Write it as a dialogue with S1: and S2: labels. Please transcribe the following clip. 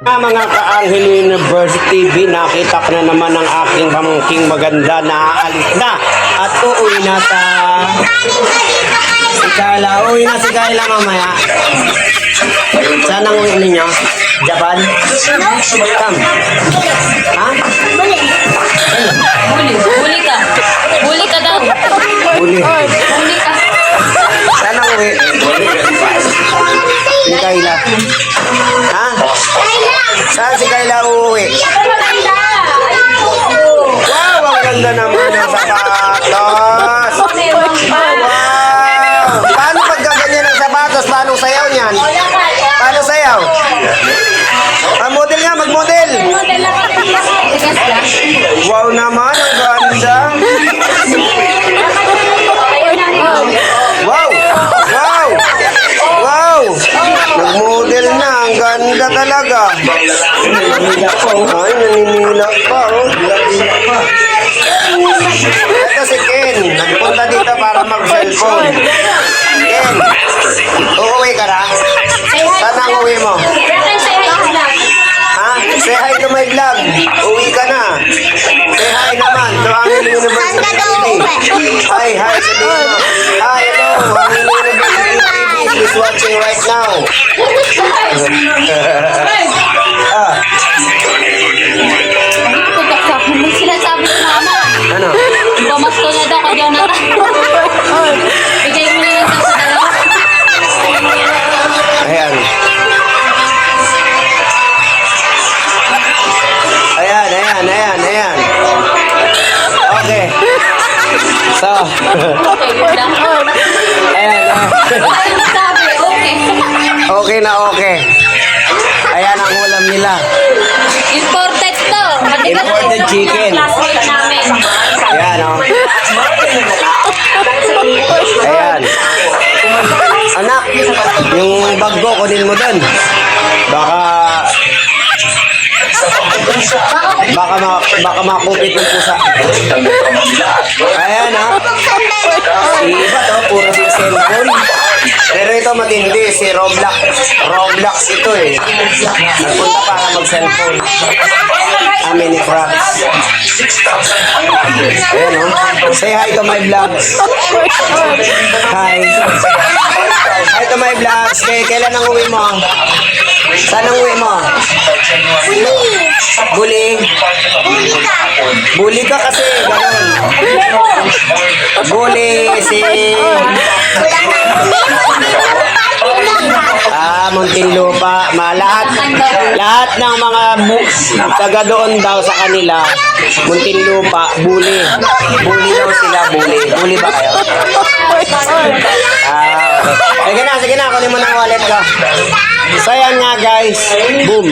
S1: Mga Kaanghel University, nakita ko na naman ang aking pamangking maganda na aalis na at uuwi na sa si Carla. Uuwi na si Carla mamaya. Saan ang uwi ninyo? Japan? Come. Ha?
S2: Buli ka. Buli ka daw.
S1: Uli.
S2: Buli ka.
S1: Saan ang uwi? Si Carla. Ha? Saan si Carla uuwi? Wow, ang ganda naman ng sapatos. Wow! Paano pagkaganyan ng sapatos? Paano sayaw niyan? Paano sayaw? Model nga, mag-model. Wow naman, ang ganda. Wow! Wow! Wow! Nag-model na, ang ganda talaga. Ay, naninila pa, oh. Ito si Ken, nagpunta dito para mag-cellphone. Ken, uuwi ka na? Saan ang uwi mo? Ha? Say hi to my vlog. Uwi ka na. Say hi naman to Anghel University. Hi, hi, sabihin mo. Hi, hello, Anghel University TV is watching right now.
S2: May sinasabi si mama.
S1: Ano?
S2: Pamasko na daw ka Jonathan. Bigay mo na lang daw sa dalawa.
S1: Ayan. Ayan. Okay. So, ayan.
S2: Ayaw mo sabi, okay.
S1: Okay na okay. Ayan ang ulam nila.
S2: Imported to.
S1: Imported chicken.
S2: Classmate namin.
S1: Ayan, oh. Ayan. Anak, yung bag ko, kunin mo dun. Baka makupit ng pusa. Ayan, ha. Iba to, puro si cellphone. Pero ito matindi, si Roblox. Roblox ito eh. Nagpunta para mag-cellphone. Mini Fraps. Ayan, oh. Say hi to my vlogs. Hi. Hi to my vlogs. Kailan ang uwi mo? Saan ang uwi mo? Buli. Buli ka kasi, ganun. Buli si... Muntinlupa. Lahat ng mga taga doon daw sa kanila, Muntinlupa, buli. Buli daw sila, buli. Buli ba kayo? Okay. Sige na, kunin mo ng wallet ko. So yan nga guys. Boom.